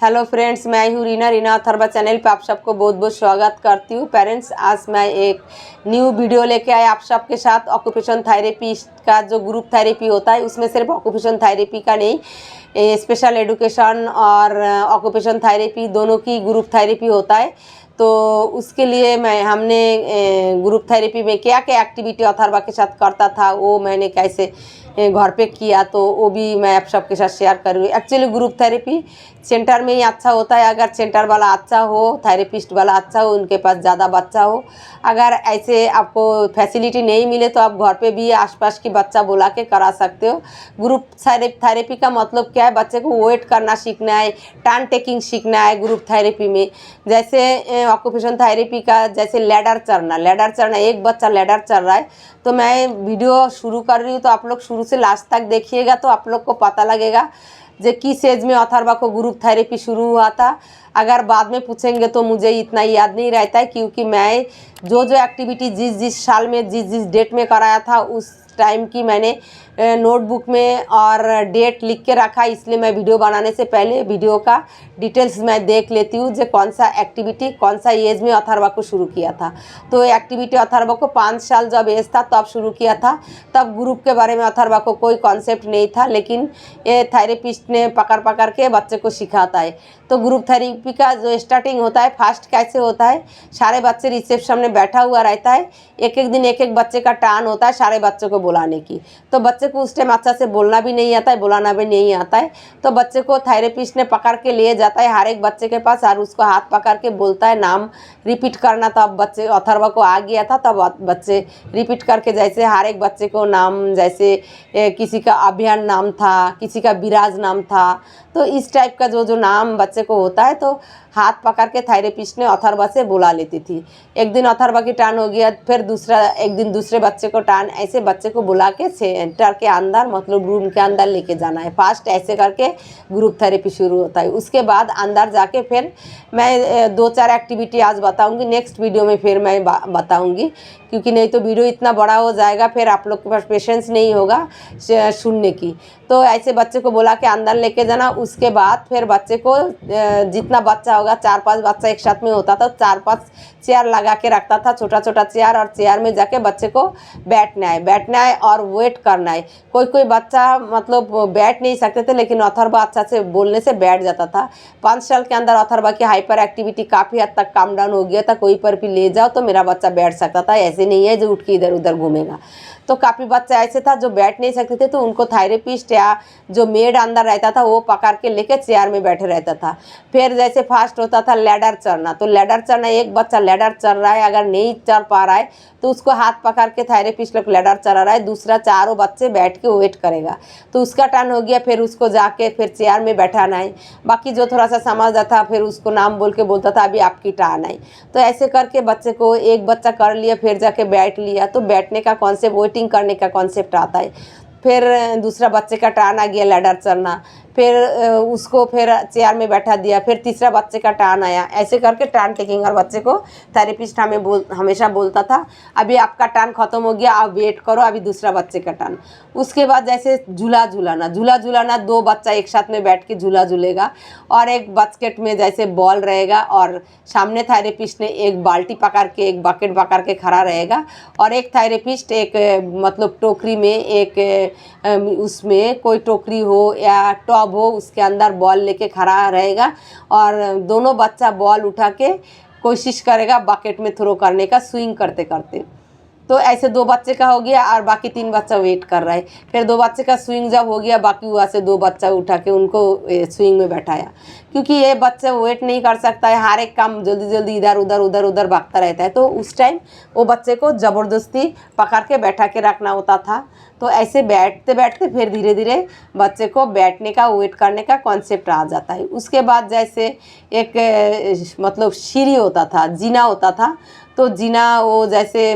Hello friends, मैं हूँ Reena Atharva channel पे आप सबको बहुत बहुत स्वागत करती हूँ। पेरेंट्स, आज मैं एक न्यू वीडियो लेके आए आप सबके साथ। ऑक्यूपेशन थेरेपी का जो ग्रुप थेरेपी होता है, उसमें सिर्फ ऑक्यूपेशन थेरेपी का नहीं, स्पेशल एजुकेशन और ऑक्यूपेशन थेरेपी दोनों की ग्रुप थेरेपी होता है। तो उसके लिए हमने ग्रुप थेरेपी में क्या क्या एक्टिविटी अथर्वा के साथ करता था, वो मैंने कैसे घर पे किया, तो वो भी मैं आप सबके साथ शेयर कर रही हूँ। एक्चुअली ग्रुप थेरेपी सेंटर में ही अच्छा होता है। अगर सेंटर वाला अच्छा हो, थेरेपिस्ट वाला अच्छा हो, उनके पास ज़्यादा बच्चा हो। अगर ऐसे आपको फैसिलिटी नहीं मिले तो आप घर पे भी आसपास की बच्चा बुला के करा सकते हो। ग्रुप थेरेपी का मतलब क्या है, बच्चे को वेट करना सीखना है, टर्न टेकिंग सीखना है ग्रुप थेरेपी में। जैसे ऑक्यूपेशन थेरेपी का जैसे लैडर चढ़ना, एक बच्चा लैडर चढ़ रहा है, तो मैं वीडियो शुरू कर रही हूँ, तो आप लोग शुरू से लास्ट तक देखिएगा तो आप लोग को पता लगेगा जो किस एज में अथर्वा को ग्रुप थेरेपी शुरू हुआ था। अगर बाद में पूछेंगे तो मुझे इतना याद नहीं रहता है, क्योंकि मैं जो एक्टिविटी जिस साल में जिस डेट में कराया था, उस टाइम की मैंने नोटबुक में और डेट लिख के रखा। इसलिए मैं वीडियो बनाने से पहले वीडियो का डिटेल्स मैं देख लेती हूँ जो कौन सा एक्टिविटी कौन सा एज में अथर्वा को शुरू किया था। तो एक्टिविटी अथर्वा को 5 साल जब एज था तब शुरू किया था। तब ग्रुप के बारे में अथर्वा को कोई कॉन्सेप्ट नहीं था, लेकिन ये थेरेपिस्ट ने पकड़ के बच्चे को सिखाता है। तो ग्रुप थेरेपी का जो स्टार्टिंग होता है, फर्स्ट कैसे होता है, सारे बच्चे रिसेप्शन में बैठा हुआ रहता है। एक एक दिन एक बच्चे का टर्न होता है सारे बच्चों को बुलाने की। तो बच्चे को उस टाइम अच्छा से बोलना भी नहीं आता है, बुलाना भी नहीं आता है। तो बच्चे को थेरेपिस्ट ने पकड़ के ले जाता है हर एक बच्चे के पास और उसको हाथ पकड़ के बोलता है नाम रिपीट करना। तब बच्चे अथर्वा को आ गया था, तब बच्चे रिपीट करके जैसे हर एक बच्चे को नाम, जैसे किसी का अभियान नाम था, किसी का विराज नाम था। तो इस टाइप का जो नाम बच्चे को होता है, तो हाथ पकड़ के थेरेपिस्ट ने अथर्वा से बुला लेती थी। एक दिन अथर्वा की टर्न हो गया, फिर एक दिन दूसरे बच्चे को टर्न, ऐसे बच्चे को बुला के सेंटर के अंदर, मतलब रूम के अंदर लेके जाना है। फर्स्ट ऐसे करके ग्रुप थेरेपी शुरू होता है। उसके बाद अंदर जाके फिर मैं 2-4 एक्टिविटी आज बताऊंगी, नेक्स्ट वीडियो में फिर मैं बताऊंगी, क्योंकि नहीं तो वीडियो इतना बड़ा हो जाएगा, फिर आप लोग के पास पेशेंस नहीं होगा सुनने की। तो ऐसे बच्चे को बुला के अंदर लेके जाना। उसके बाद फिर बच्चे को जितना बच्चा होगा, 4-5 बच्चा एक साथ में होता था, 4-5 चेयर लगा के रखता था, छोटा छोटा चेयर, और चेयर में जाके बच्चे को बैठना है और वेट करना है। कोई बच्चा मतलब बैठ नहीं सकते थे, लेकिन अथर्वा अच्छा से बोलने से बैठ जाता था। 5 साल के अंदर अथर्वा की हाइपर एक्टिविटी काफ़ी हद तक काम डाउन हो गया था। कोई पर भी ले जाओ तो मेरा बच्चा बैठ सकता था, ऐसे नहीं है जो उठ के इधर उधर घूमेगा। तो काफ़ी बच्चा ऐसे था जो बैठ नहीं सकते थे, तो उनको थेरेपिस्ट या जो मेड अंदर रहता था वो पकड़ के लेके चेयर में बैठे रहता था। फिर जैसे फास्ट होता था लैडर चढ़ना, तो लैडर चढ़ना, एक बच्चा लैडर चढ़ रहा है, अगर नहीं चढ़ पा रहा है तो उसको हाथ पकड़ के थेरेपिस्ट लोग लैडर चढ़ा रहा है, दूसरा 4 बच्चे बैठ के वेट करेगा। तो उसका टर्न हो गया, फिर उसको जाके फिर चेयर में बैठाना है। बाकी जो थोड़ा सा समझता था फिर उसको नाम बोल के बोलता था अभी आपकी टर्न है। तो ऐसे करके बच्चे को एक बच्चा कर लिया, फिर जाके बैठ लिया। तो बैठने का कॉन्सेप्ट, वेटिंग करने का कॉन्सेप्ट आता है। फिर दूसरा बच्चे का टर्न आ गया लैडर चढ़ना, फिर उसको फिर चेयर में बैठा दिया, फिर तीसरा बच्चे का टर्न आया। ऐसे करके टर्न टेकिंग, और बच्चे को थेरेपिस्ट हमेशा बोलता था अभी आपका टर्न ख़त्म हो गया, आप वेट करो, अभी दूसरा बच्चे का टर्न। उसके बाद जैसे झूला झूलाना 2 बच्चा एक साथ में बैठ के झूला झूलेगा, और एक बास्केट में जैसे बॉल रहेगा, और सामने थेरेपिस्ट ने एक बाल्टी पकड़ के, एक बकेट पकड़ के खड़ा रहेगा, और एक थेरेपिस्ट एक मतलब टोकरी में, एक उसमें कोई टोकरी हो या टॉब हो, उसके अंदर बॉल लेके खड़ा रहेगा, और दोनों बच्चा बॉल उठा के कोशिश करेगा बकेट में थ्रो करने का, स्विंग करते करते। तो ऐसे 2 बच्चे का हो गया, और बाकी 3 बच्चा वेट कर रहा है। फिर 2 बच्चे का स्विंग जब हो गया, बाकी वहाँ से 2 बच्चा उठा के उनको स्विंग में बैठाया, क्योंकि ये बच्चा वेट नहीं कर सकता है, हर एक काम जल्दी जल्दी इधर उधर भागता रहता है। तो उस टाइम वो बच्चे को ज़बरदस्ती पकड़ के बैठा के रखना होता था। तो ऐसे बैठते बैठते फिर धीरे धीरे बच्चे को बैठने का, वेट करने का कॉन्सेप्ट आ जाता है। उसके बाद जैसे एक मतलब सीढ़ी होता था, जीना होता था। तो जीना वो जैसे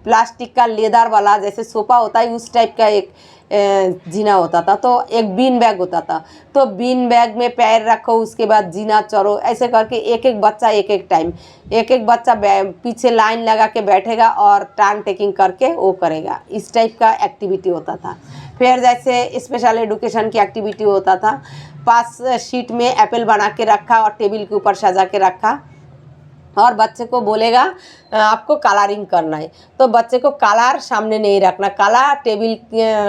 प्लास्टिक का लेदर वाला जैसे सोफा होता है, उस टाइप का एक जीना होता था। तो एक बीन बैग होता था, तो बीन बैग में पैर रखो, उसके बाद जीना चढ़ो। ऐसे करके एक बच्चा एक टाइम, एक बच्चा पीछे लाइन लगा के बैठेगा और टर्न टेकिंग करके वो करेगा। इस टाइप का एक्टिविटी होता था। फिर जैसे स्पेशल एजुकेशन की एक्टिविटी होता था, 5 शीट में एप्पल बना के रखा और टेबल के ऊपर सजा के रखा और बच्चे को बोलेगा आपको कलरिंग करना है। तो बच्चे को कलर सामने नहीं रखना। कलर टेबल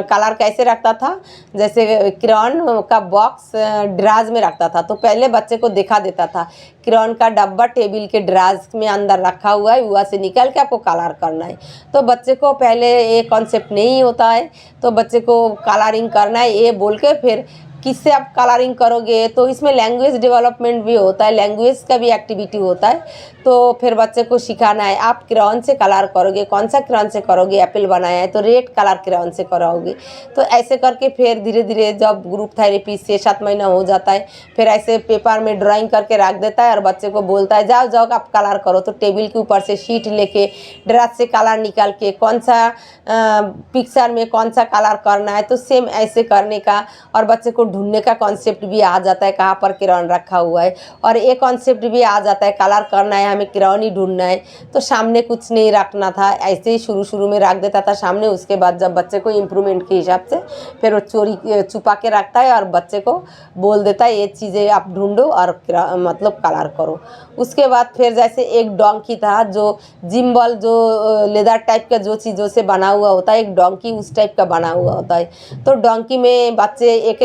कलर कैसे रखता था, जैसे क्रेयॉन का बॉक्स ड्राज में रखता था। तो पहले बच्चे को दिखा देता था क्रेयॉन का डब्बा टेबल के ड्राज में अंदर रखा हुआ है, वहाँ से निकाल के आपको कलर करना है। तो बच्चे को पहले ये कॉन्सेप्ट नहीं होता है, तो बच्चे को कलरिंग करना है ये बोल के फिर किससे आप कलरिंग करोगे। तो इसमें लैंग्वेज डेवलपमेंट भी होता है, लैंग्वेज का भी एक्टिविटी होता है। तो फिर बच्चे को सिखाना है आप क्रेयॉन से कलर करोगे, कौन सा क्रेयॉन से करोगे, एप्पल बनाया है तो रेड कलर क्रेयॉन से कराओगे। तो ऐसे करके फिर धीरे धीरे जब ग्रुप थेरेपी 6-7 महीना हो जाता है, फिर ऐसे पेपर में ड्राइंग करके रख देता है और बच्चे को बोलता है जाओ जाओ आप कलर करो। तो टेबल के ऊपर से शीट लेके ड्राज से कलर निकाल के कौन सा पिक्चर में कौन सा कलर करना है, तो सेम ऐसे करने का। और बच्चे को ढूंढने का कॉन्सेप्ट भी आ जाता है कहाँ पर क्रेयॉन रखा हुआ है, और एक कॉन्सेप्ट भी आ जाता है कलर करना है हमें क्रेयॉन ही ढूंढना है। तो सामने कुछ नहीं रखना था, ऐसे ही शुरू में रख देता था सामने। उसके बाद जब बच्चे को इम्प्रूवमेंट के हिसाब से फिर वो चोरी छुपा के रखता है और बच्चे को बोल देता है ये चीज़ें आप ढूंढो और मतलब कलर करो। उसके बाद फिर जैसे एक डोंकी था जो जिम्बल जो लेदर टाइप का जो चीज़ों से बना हुआ होता है, एक डोंकी उस टाइप का बना हुआ होता है। तो डोंकी में बच्चे एक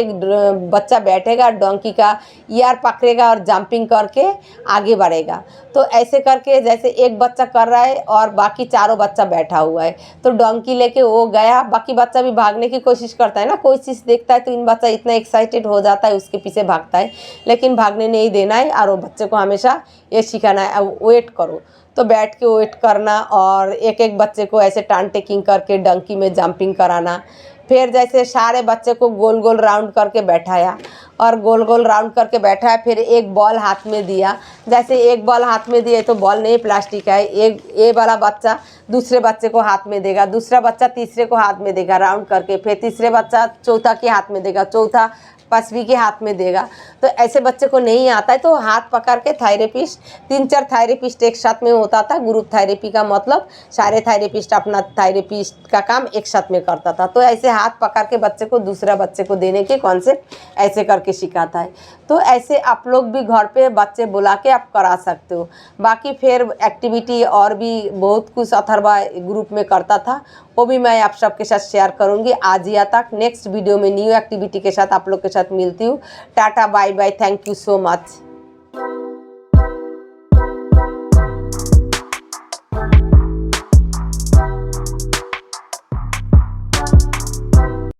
बच्चा बैठेगा, डोंकी का ईयर पकड़ेगा और जंपिंग करके आगे बढ़ेगा। तो ऐसे करके जैसे एक बच्चा कर रहा है और बाकी चारों बच्चा बैठा हुआ है, तो डोंकी लेके वो गया, बाकी बच्चा भी भागने की कोशिश करता है ना, कोई चीज़ देखता है तो इन बच्चा इतना एक्साइटेड हो जाता है उसके पीछे भागता है, लेकिन भागने नहीं देना है। और वो बच्चे को हमेशा ये सिखाना है वेट करो। तो बैठ के वेट करना और एक एक बच्चे को ऐसे टर्न टेकिंग करके डंकी में जंपिंग कराना। फिर जैसे सारे बच्चे को गोल गोल राउंड करके बैठाया और गोल गोल राउंड करके बैठाया। फिर एक बॉल हाथ में दिया, जैसे एक बॉल हाथ में दिया तो बॉल नहीं प्लास्टिक है, एक ये वाला बच्चा दूसरे बच्चे को हाथ में देगा, दूसरा बच्चा तीसरे को हाथ में देगा राउंड करके, फिर तीसरे बच्चा चौथा के हाथ में देगा, चौथा पांचवी के हाथ में देगा। तो ऐसे बच्चे को नहीं आता है तो हाथ पकड़ के थेरेपिस्ट 3-4 थेरेपिस्ट एक साथ में होता था। ग्रुप थेरेपी का मतलब सारे थेरेपिस्ट अपना थेरेपिस्ट का काम एक साथ में करता था। तो ऐसे हाथ पकड़ के बच्चे को दूसरा बच्चे को देने के कॉन्सेप्ट ऐसे करके सिखाता है। तो ऐसे आप लोग भी घर पे बच्चे बुला के आप करा सकते हो। बाकी फिर एक्टिविटी और भी बहुत कुछ अथर्वा ग्रुप में करता था, वो भी मैं आप सबके साथ शेयर करूंगी आज या तक। नेक्स्ट वीडियो में न्यू एक्टिविटी के साथ आप लोग के साथ मिलती हूँ। Tata bye bye, thank you so much.